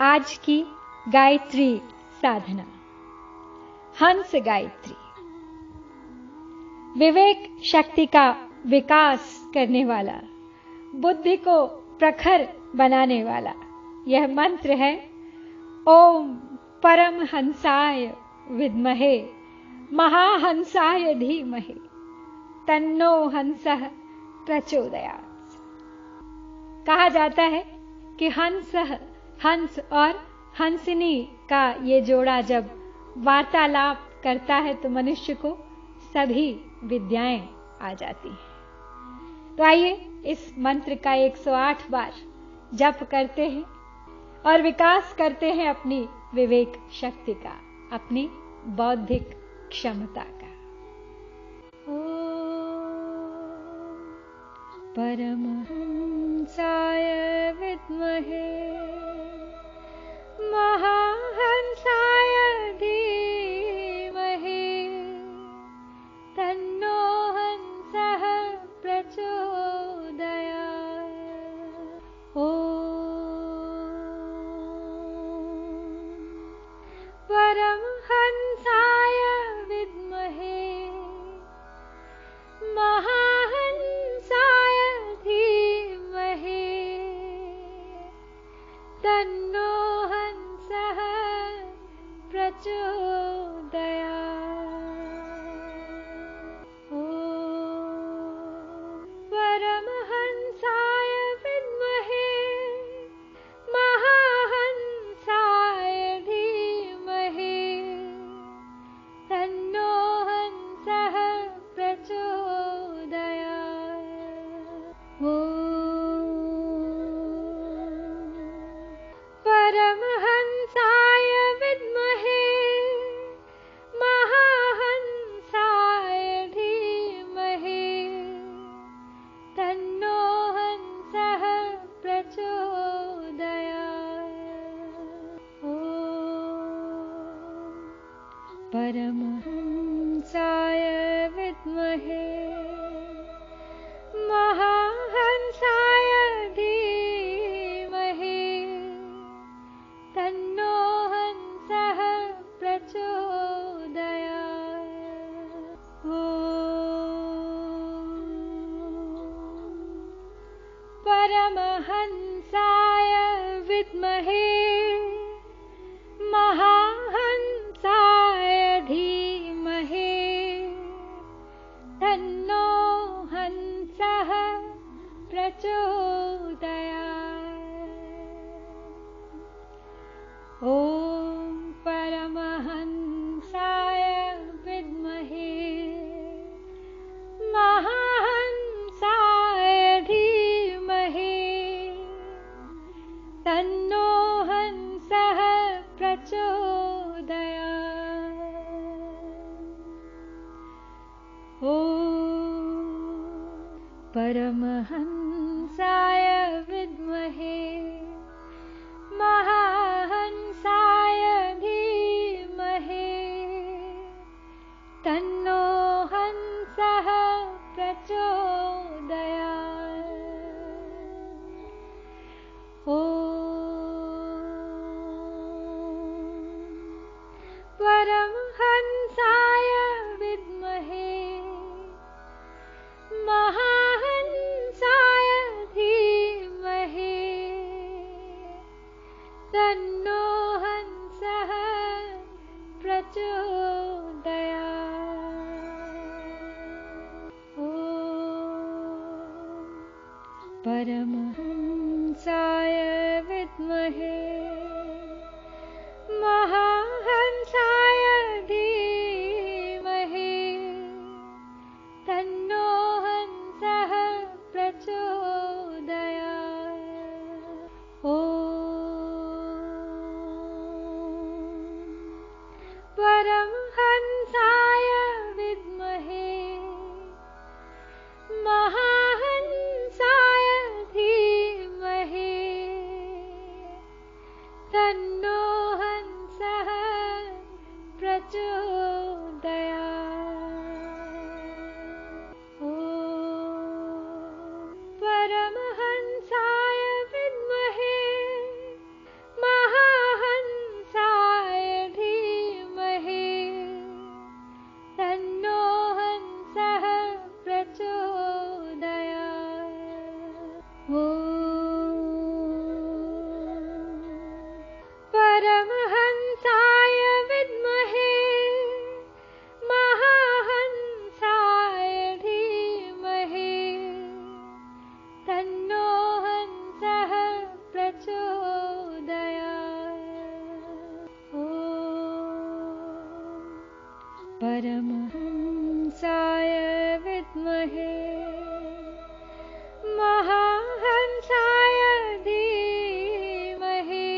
आज की गायत्री साधना। हंस गायत्री विवेक शक्ति का विकास करने वाला, बुद्धि को प्रखर बनाने वाला यह मंत्र है। ओम परमहंसाय विद्महे महाहंसाय धीमहि तन्नो हंसः प्रचोदयात्। कहा जाता है कि हंस और हंसिनी का ये जोड़ा जब वार्तालाप करता है तो मनुष्य को सभी विद्याएं आ जाती हैं। तो आइए इस मंत्र का 108 बार जप करते हैं और विकास करते हैं अपनी विवेक शक्ति का, अपनी बौद्धिक क्षमता का। परमहंसाय विद्महे महाहंसाय धीमहि तन्नो हंसः प्रचोदयात्। परमहंसाय विद्महे महाहंसाय धीमहि तन्नो हंसः प्रचोदयात्। परमहंसाय विद्महे महाहंसाय धीमहि तन्नो हंसः प्रचोदयात्। परमहंसाय विद्महे महाहंसाय धीमहि तन्नो हंसः प्रचोदयात्। परमहंसाय विद्महे महाहंसाय धीमहि तन्नो हंसः प्रचोदयात्। परमहंसाय विद्महे महाहंसाय धीमहि तन्नो हंसः प्रचोदयात्। ओम परमहंसाय विद्महे महाहंसाय धीमहि तन्नो हंसः प्रचोदयात्। परमहंसाय विद्महे महाहंसाय धीमहि तन्नो हंसः प्रचोदयात्। परमहंसाय विद्महे महाहंसाय धीमहि तन्नो हंसः प्रचोदयात्। परमहंसाय विद्महे महाहंसाय धीमहि तन्नो हंसः प्रचोदयात्। परमहंसाय विद्महे महाहंसाय धीमहि तन्नो हंसः प्रचोदयात्। परमहंसाय विद्महे महा परमहंसाय विद्महे महाहंसाय धीमहि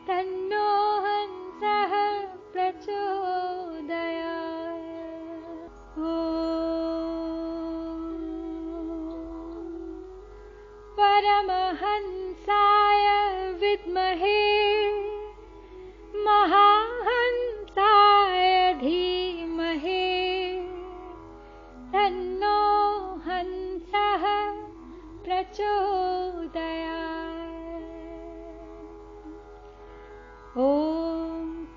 तन्नो हंसः प्रचोदयात्। ॐ परमहंसाय विद्महे महाहंसाय धीमहि तन्नो हंसः प्रचोदयात्। ॐ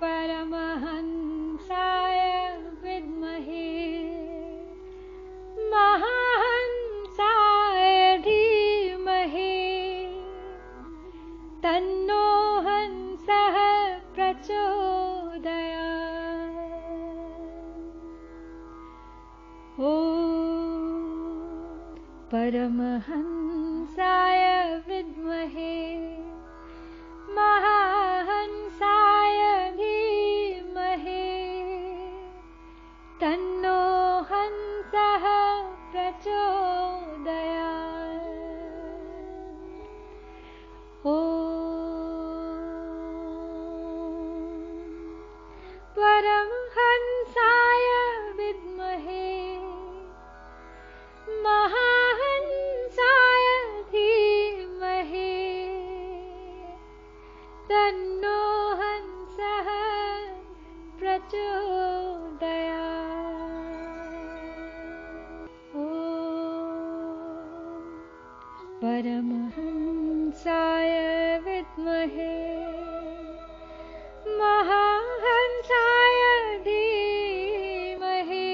परमहंसाय विद्महे महाहंसाय धीमहि तन्नो हंसः प्रचोदयात्। ॐ परमहंसाय विद्महे महाहंसाय धीमहि तन्नो हंसः प्रचोदयात्। ॐ परमहंसाय विद्महे महाहंसाय धीमहि तन्नो हंसः प्रचोदयात्। ॐ परमहंसाय विद्महे महाहंसाय धीमहि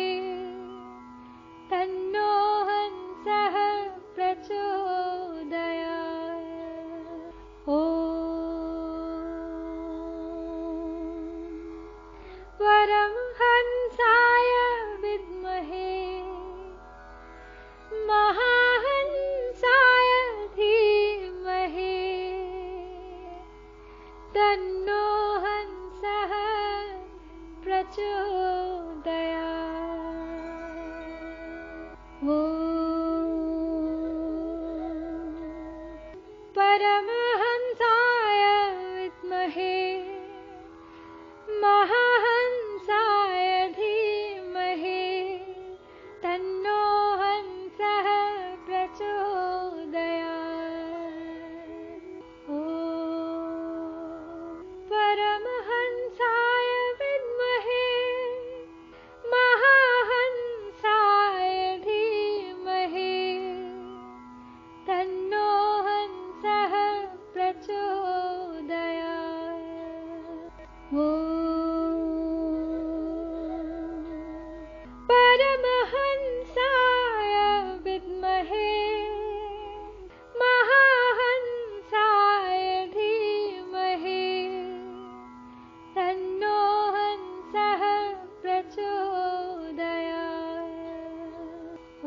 तन्नो हंसः प्रचोदयात्। ॐ परमहंसाय विद्महे महाहंसाय धीमहि तन्नो हंसः प्रचोदयात्। ॐ परमहंसाय विद्महे महाहंसाय धीमहि तन्नो हंसः प्रचोदयात्। ॐ परमहंसाय विद्महे महाहंसाय धीमहि तन्नो हंसः प्रचोदयात्। ॐ परमहंसाय विद्महे महाहंसाय धीमहि तन्नो हंसः प्रचोदयात्। ॐ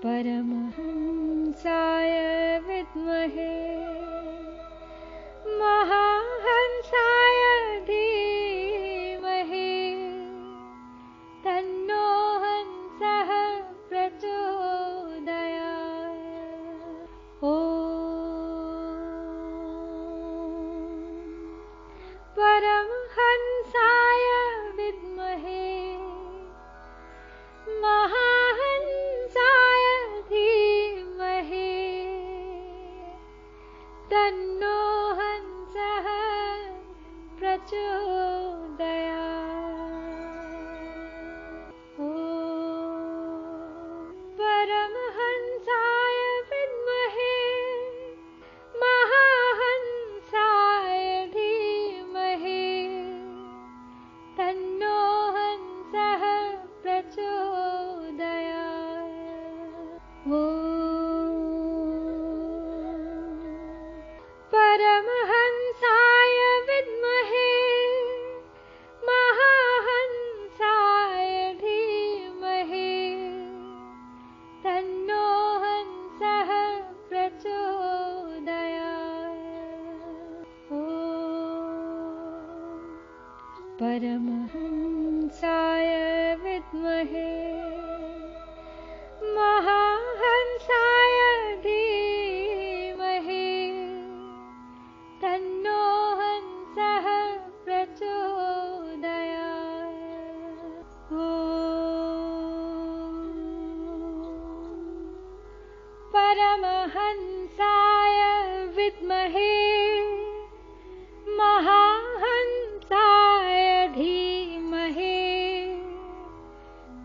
परमहंसाय विद्महे महाहंसाय धीमहि तन्नो हंसः प्रचोदयात्। ॐ परमहंसाय विद्महे महाहंसाय धीमहि तन्नो हंसः प्रचोदयात्। ॐ परमहंसाय विद्महे महाहंसाय धीमहि तन्नो हंसः प्रचोदयात्। ॐ परमहंसाय विद्महे महाहंसाय धीमहि तन्नो हंसः प्रचोदयात्। ॐ विद्महे महाहंसाय धीमहि तन्नो हंसः प्रचोदयात्। ॐ परमहंसाय विद्महे महाहंसाय धीमहि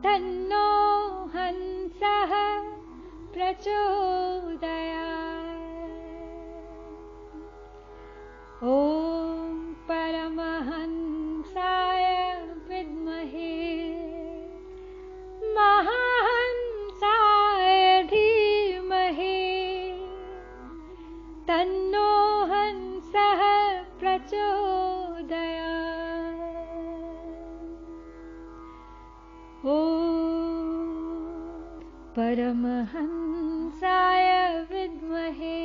तन्नो हंसः प्रचोदयात्। ॐ परमहंसाय विद्महे महाहंसाय धीमहि तन्नो हंसः प्रचोदयात्। ॐ परमहंसाय विद्महे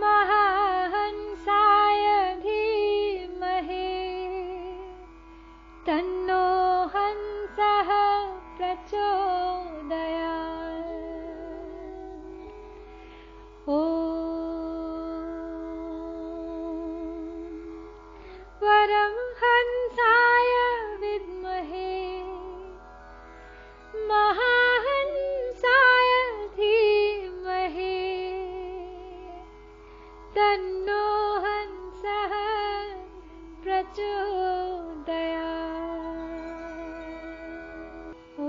महाहंसाय धीमहि तन्नो हंसः प्रचोदयात्। ॐ परमहंसाय विद्महे महाहंसाय धीमहि तन्नो हंसः प्रचोदयात्। ॐ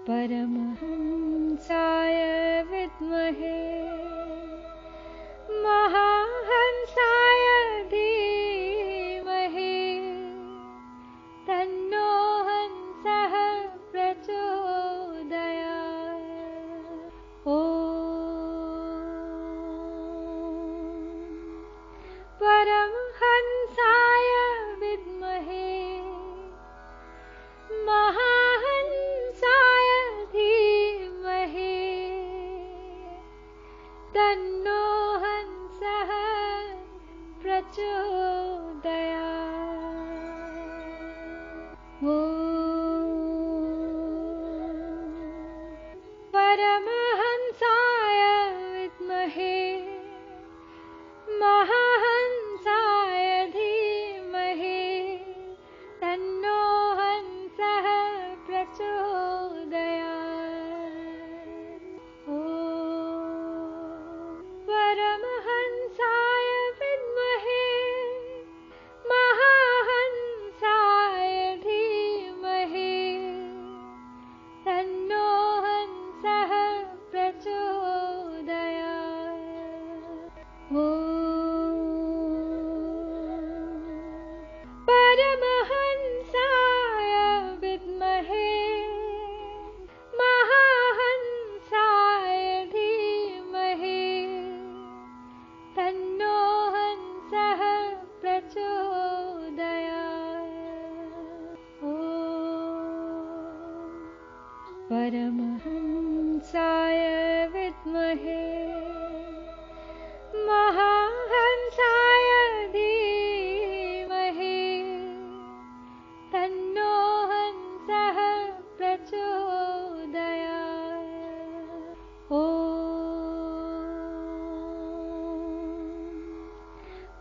परमहंसाय विद्महे महाहंसाय धीमहि तन्नो हंसः प्रचोदयात्। ॐ परमहंसाय विद्महे महाहंसाय धीमहि तन्नो हंसः प्रचोदयात्। ॐ परमहंसाय विद्महे महाहंसाय धीमहि तन्नो हंसः प्रचोदयात्। ॐ परमहंसाय विद्महे महाहंसाय धीमहि तन्नो हंसः प्रचोदयात्। ॐ परमहंसाय विद्महे महाहंसाय धीमहि तन्नो हंसः प्रचोदयात्। ॐ परमहंसाय विद्महे महाहंसाय धीमहि तन्नो हंसः प्रचोदयात्। ॐ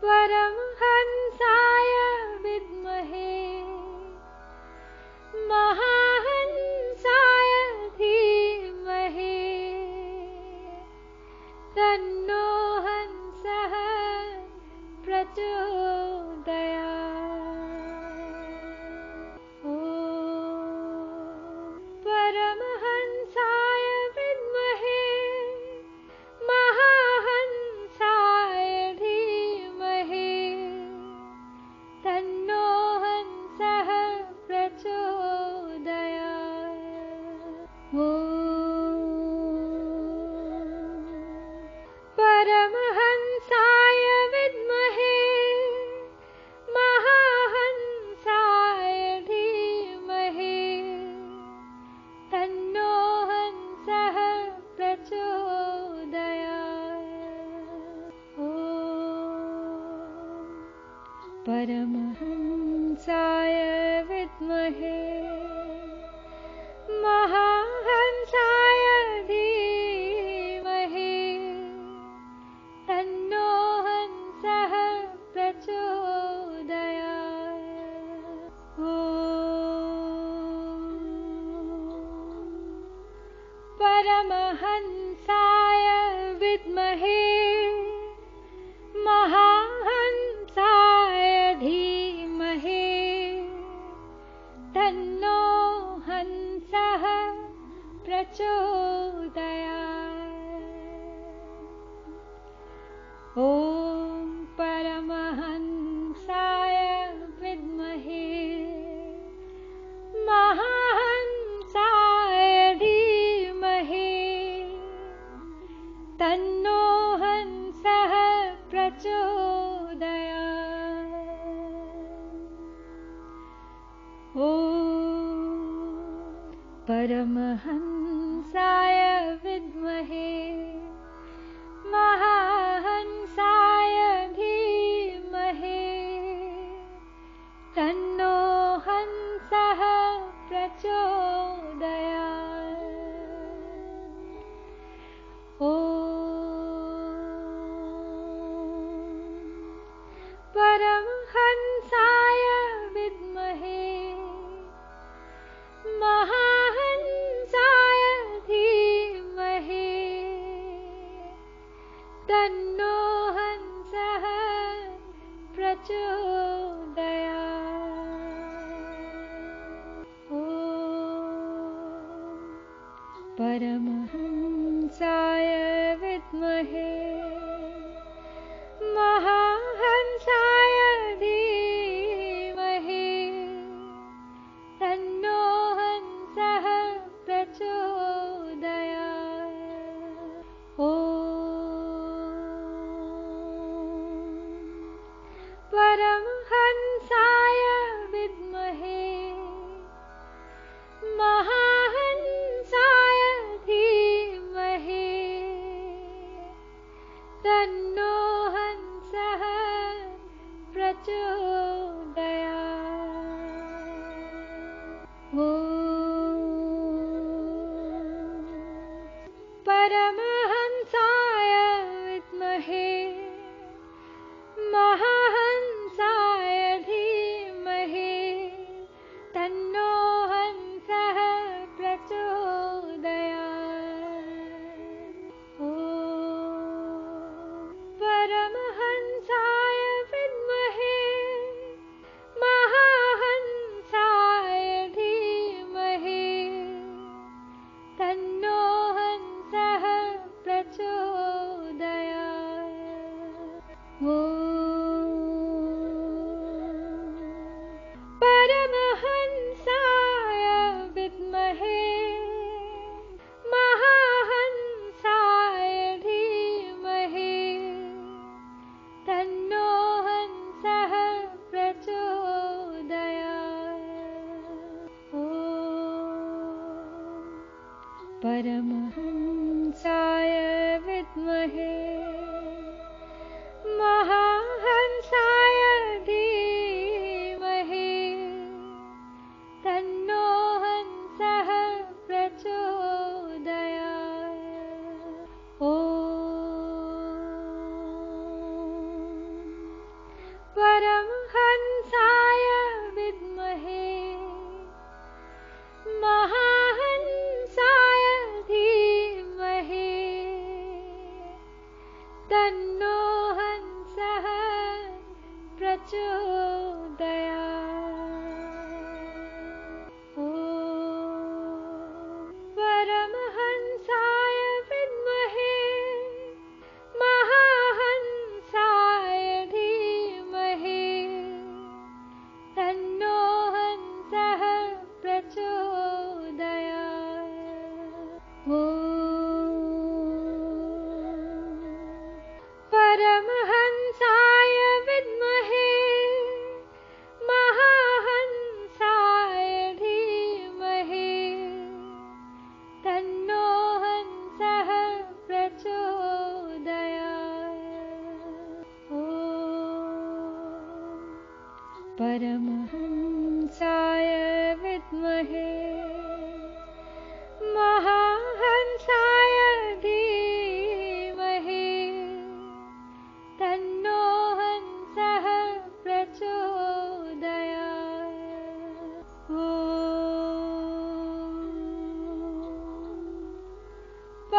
परमहंसाय विद्महे महाहंसाय धीमहि परमहंसाय विद्महे महाहंसाय धीमहि तन्नो हंसः प्रचोदयात्। ॐ परमहंसाय विद्महे महाहंसाय धीमहि तन्नो हंसः प्रचोदयात्। ॐ परमहंसाय विद्महे महाहंसाय धीमहि तन्नो हंसः प्रचोदयात्। ॐ परमहंसाय विद्महे महाहंसाय धीमहि तन्नो हंसः प्रचोदयात्। ॐ परमहंसाय विद्महे महाहंसाय धीमहि तन्नो हंसः प्रचोदयात्। ॐ परमहंसाय विद्महे महाहंसाय धीमहि तन्नो हंसः प्रचोदयात्। ॐ परमहंसाय विद्महे महाहंसाय धीमहि तन्नो हंसः प्रचोदयात्। ॐ परमहंसाय विद्महे महाहंसाय धीमहि तन्नो हंसः प्रचोदयात्। ॐ परमहंसाय विद्महे महाहंसाय धीमहि तन्नो हंसः प्रचोदयात्। ॐ परमहंसाय विद्महे महाहंसाय धीमहि तन्नो हंसः प्रचोदयात्। ॐ परमहंसाय विद्महे महाहंसाय धीमहि तन्नो हंसः प्रचोदयात्। ॐ परमहंसाय विद्महे महाहंसाय धीमहि तन्नो हंसः प्रचोदयात्। ॐ परमहंसाय विद्महे महाहंसाय धीमहि तन्नो हंसः प्रचोदयात्। ॐ परमहंसाय विद्महे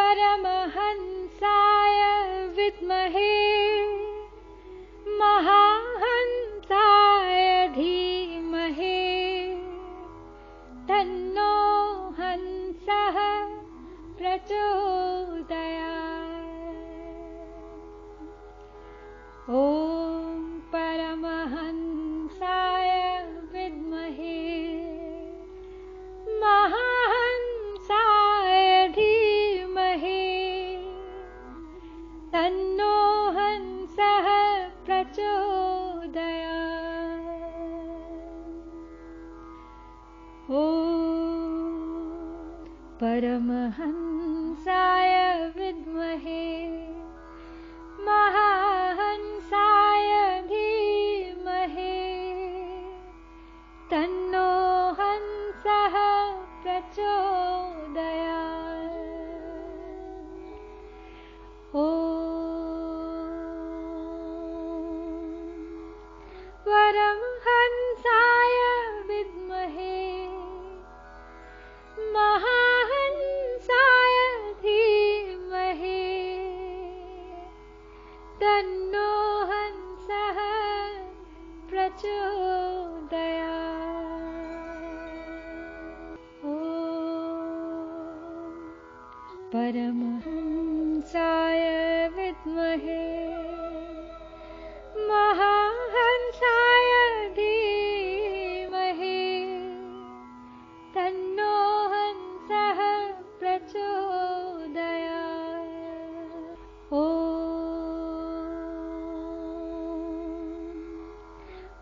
परमहंसाय विद्महे महाहंसाय धीमहि तन्नो हंसः प्रचोदयात्। ॐ परमहंसाय विद्महे महाहंसाय धीमहि तन्नो हंसः प्रचोदयात्। ॐ परमहंसाय विद्महे महाहंसाय धीमहि तन्नो हंसः प्रचोदयात्। ॐ परमहंसाय विद्महे महाहंसाय धीमहि तन्नो हंसः प्रचोदयात्। ॐ परमहंसाय विद्महे महाहंसाय धीमहि तन्नो हंसः प्रचोदयात्। ॐ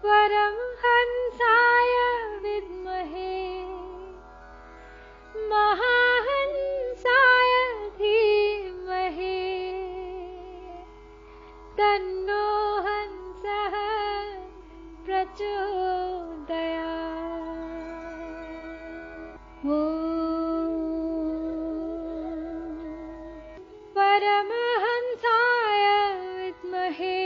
परमहंसाय विद्महे महाहंसाय धीमहि तन्नो हंसः प्रचोदयात्। ॐ परमहंसाय विद्महे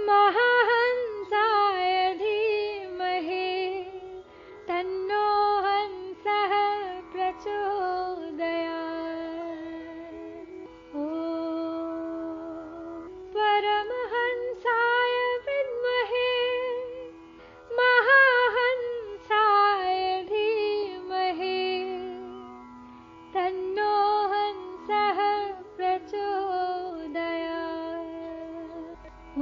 महाहंसाय धीमहि तन्नो हंसः प्रचोदयात्। ॐ परमहंसाय विद्महे महाहंसाय धीमहि तन्नो हंसः प्रचोदयात्। ॐ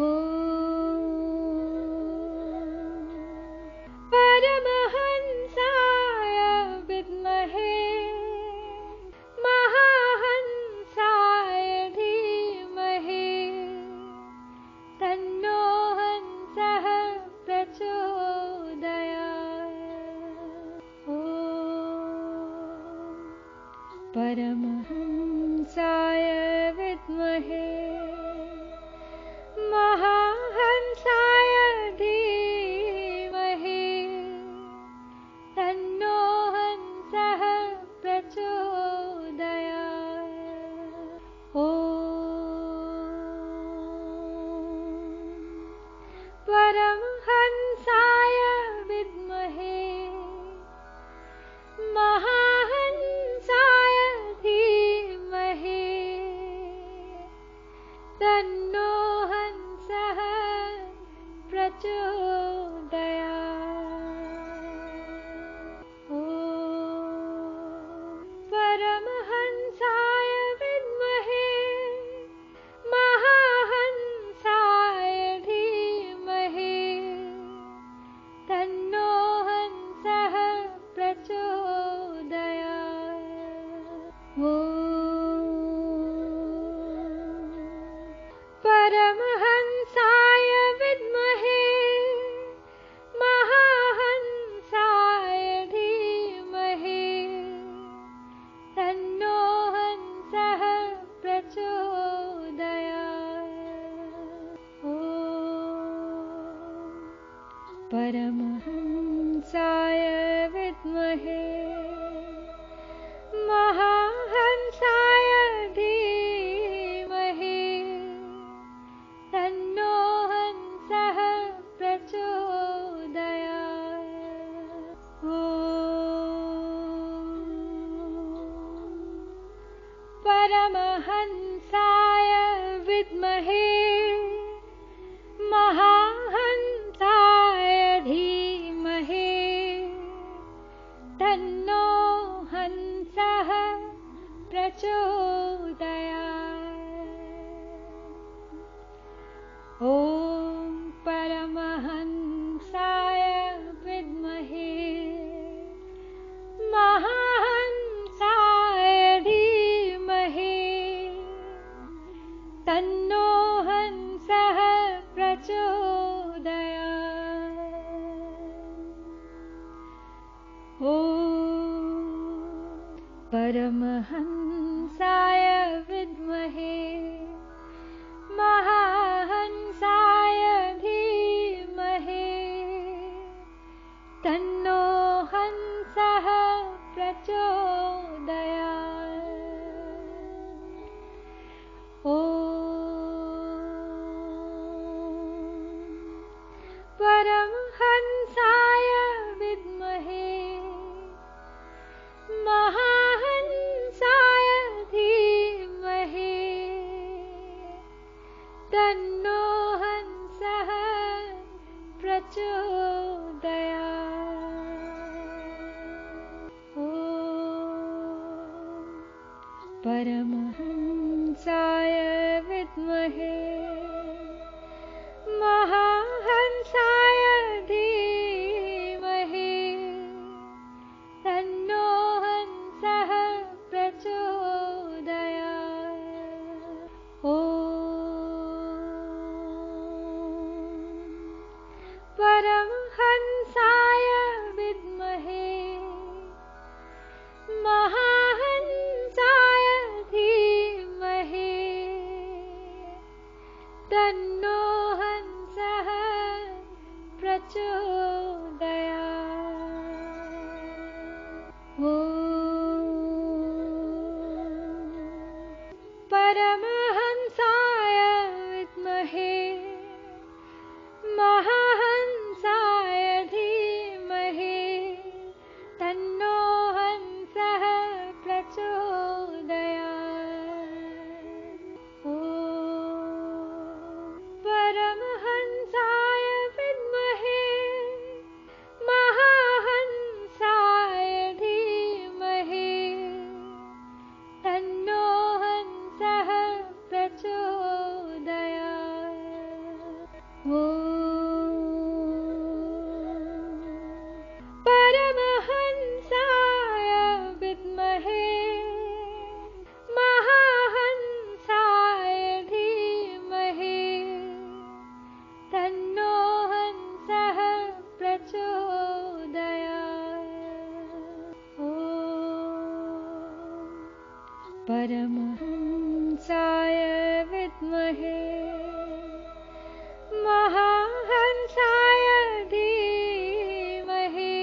परमहंसाय विद्महे महाहंसाय धीमहि तन्नो हंसः प्रचोदयात्। ॐ परमहंसाय विद्महे महाहंसाय धीमहि तन्नो हंसः प्रचोदयात्। ॐ परमहंसाय विद्महे महाहंसाय धीमहि तन्नो हंसः प्रचोदयात्। ॐ परमहंसाय विद्महे महाहंसाय धीमहि तन्नो हंसः प्रचोदयात्। ॐ परमहंसाय विद्महे महाहंसाय धीमहि तन्नो हंसः प्रचोदयात्। ॐ परमहंसाय विद्महे महाहंसाय धीमहि तन्नो हंसः प्रचोदयात्। ॐ परमहंसाय विद्महे महाहंसाय धीमहि तन्नो हंसः प्रचोदयात्। ॐ परमहंसाय विद्महे महाहंसाय धीमहि तन्नो हंसः प्रचोदयात्। ॐ परमहंसाय विद्महे महाहंसाय धीमहि तन्नो हंसः प्रचोदयात्। ॐ परमहंसाय विद्महे महाहंसाय धीमहि तन्नो हंसः प्रचोदयात्। ॐ परमहंसाय विद्महे महाहंसाय धीमहि तन्नो हंसः प्रचोदयात्। ॐ परमहंसाय विद्महे महाहंसाय धीमहि तन्नो हंसः प्रचोदयात्। ॐ परमहंसाय विद्महे महाहंसाय धीमहि तन्नो हंसः प्रचोदयात्। ॐ परमहंसाय विद्महे महाहंसाय धीमहि तन्नो हंसः प्रचोदयात्। ॐ परमहंसाय विद्महे महाहंसाय धीमहि तन्नो हंसः प्रचोदयात्। ॐ परमहंसाय विद्महे महाहंसाय धीमहि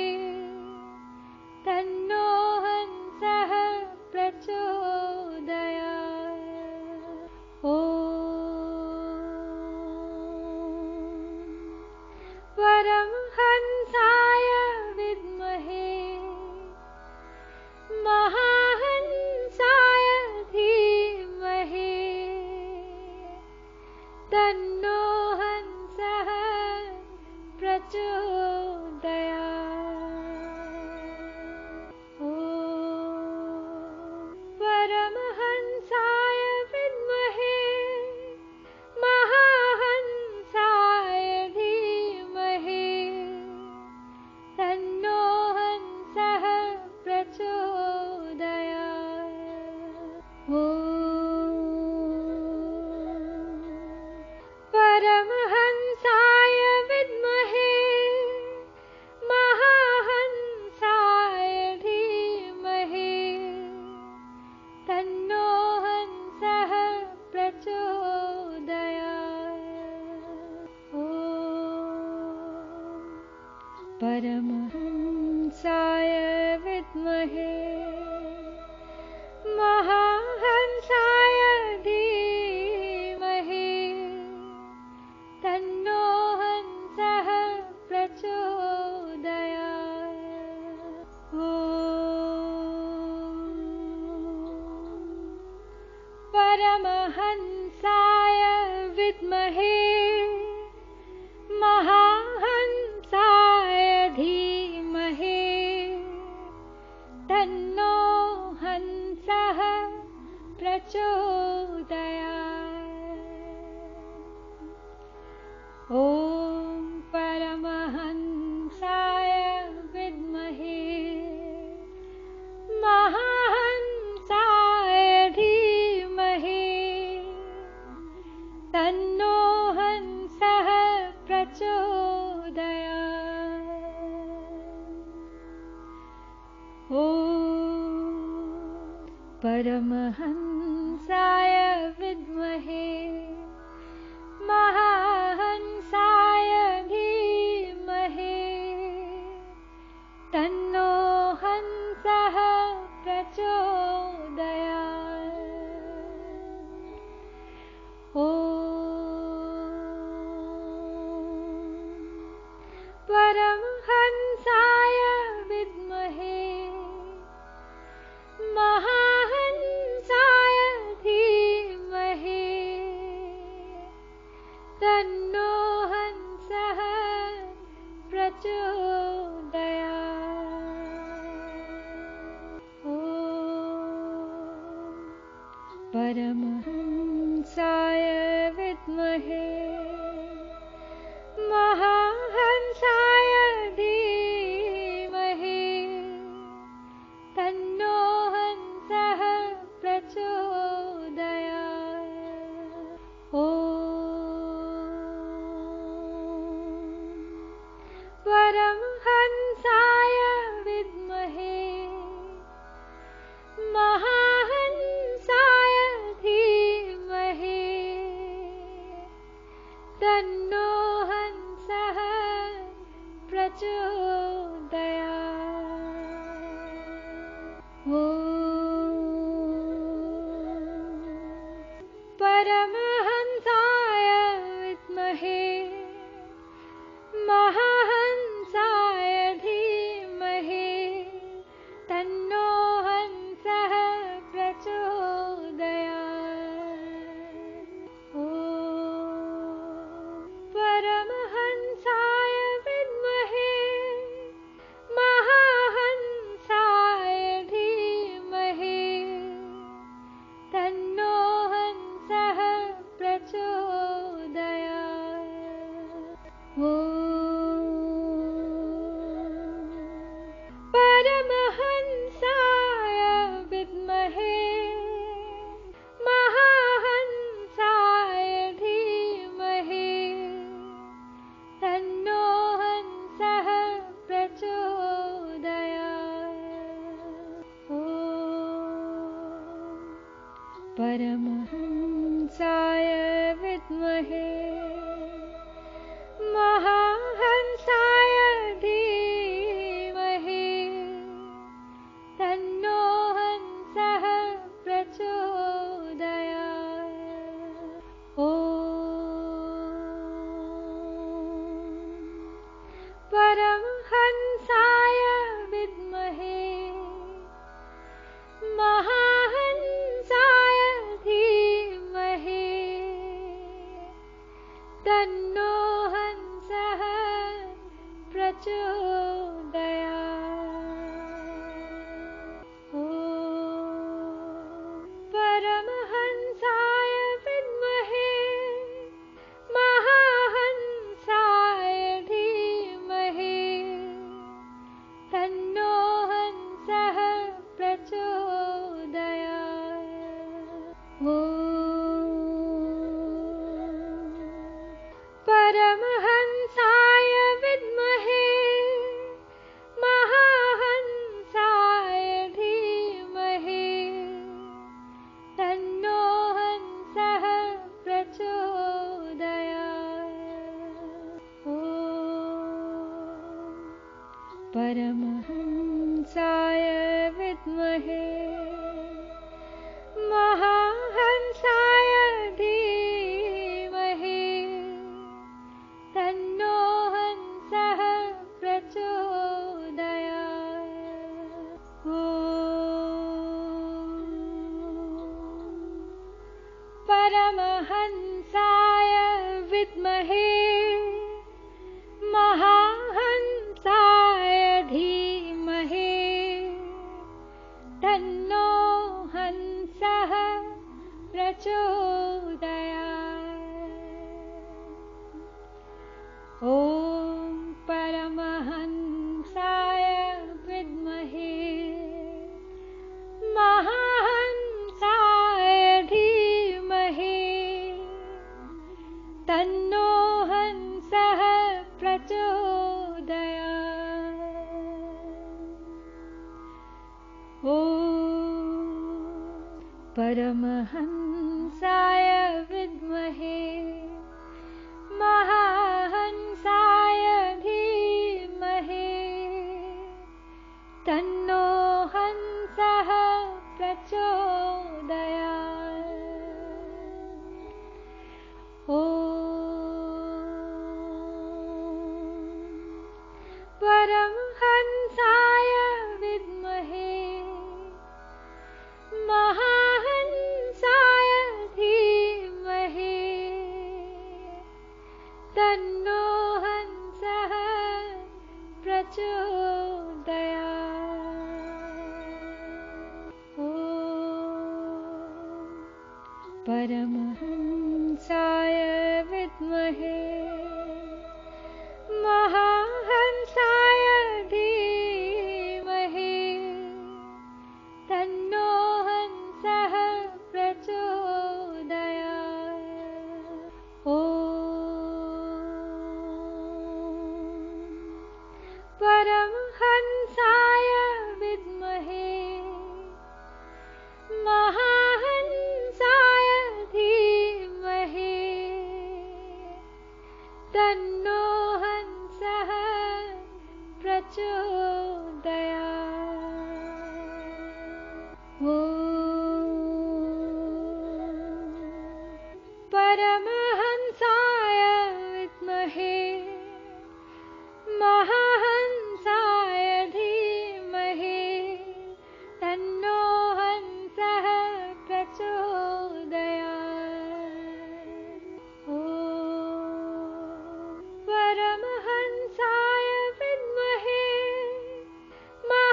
तन्नो हंसः प्रचोदयात्। ॐ परमहंसाय विद्महे महाहंसाय धीमहि तन्नो हंसः प्रचोदयात्। ॐ परमहंसाय परमहंसाय विद्महे महाहंसाय धीमहि तन्नो हंसः प्रचोदयात्। ॐ परमहंसाय विद्महे महाहंसाय धीमहि तन्नो हंसः प्रचोदयात्। ॐ परमहंसाय विद्महे महाहंसाय धीमहि तन्नो हंसः प्रचोदयात्। ॐ परमहंसाय विद्महे महाहंसाय धीमहि तन्नो हंसः प्रचोदयात्। ॐ परमहंसाय विद्महे महाहंसाय धीमहि तन्नो हंसः प्रचोदयात्। ॐ परमहंसाय विद्महे महाहंसाय धीमहि तन्नो हंसः प्रचोदयात्। ॐ परमहंसाय विद्महे महाहंसाय धीमहि तन्नो हंसः प्रचोदयात्। ॐ परमहंसाय विद्महे महाहंसाय धीमहि तन्नो हंसः प्रचोदयात्। ॐ परमहंसाय विद्महे महाहंसाय धीमहि तन्नो हंसः प्रचोदयात्। ॐ परमहंसाय विद्महे महाहंसाय धीमहि तन्नो हंसः प्रचोदयात्। ॐ परमहंसाय विद्महे महाहंसाय धीमहि तन्नो हंसः प्रचोदयात्। ॐ परमहंसाय विद्महे महाहंसाय धीमहि तन्नो हंसः प्रचोदयात्। ॐ परमहंसाय विद्महे महाहंसाय धीमहि तन्नो हंसः प्रचोदयात्। ॐ परमहंसाय विद्महे महाहंसाय धीमहि तन्नो हंसः प्रचोदयात्। ॐ परमहंसाय विद्महे महाहंसाय धीमहि तन्नो हंसः प्रचोदयात्। ॐ परमहंसाय विद्महे महाहंसाय धीमहि तन्नो हंसः प्रचोदयात्। ॐ परमहंसाय विद्महे महाहंसाय धीमहि तन्नो हंसः प्रचोदयात्। ॐ परमहंसाय विद्महे महाहंसाय धीमहि तन्नो हंसः प्रचोदयात्। ॐ परमहंसाय विद्महे महाहंसाय धीमहि तन्नो हंसः प्रचोदयात्। ॐ परमहंसाय विद्महे महाहंसाय धीमहि तन्नो हंसः प्रचोदयात्। ॐ परमहंसाय विद्महे महाहंसाय धीमहि तन्नो हंसः प्रचोदयात्। ॐ परमहंसाय विद्महे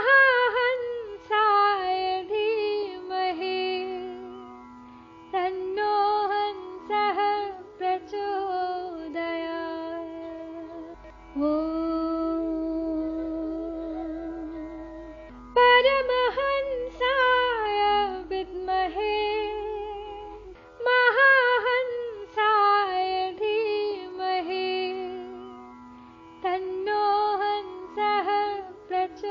महाहंसाय धीमहि तन्नो हंसः प्रचोदयात्। ॐ परमहंसाय विद्महे महाहंसाय धीमहि तन्नो हंसः प्रचोदयात्।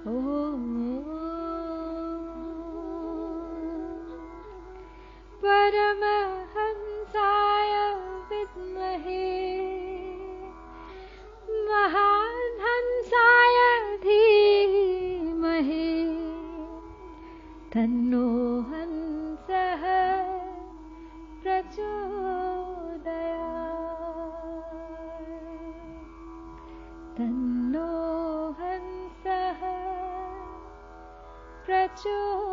ॐ परमहंसाय विद्महे महाहंसाय धीमहि तन्नो हंसः प्रचोदयात्। तन्नो हंसः प्रचोदयात्।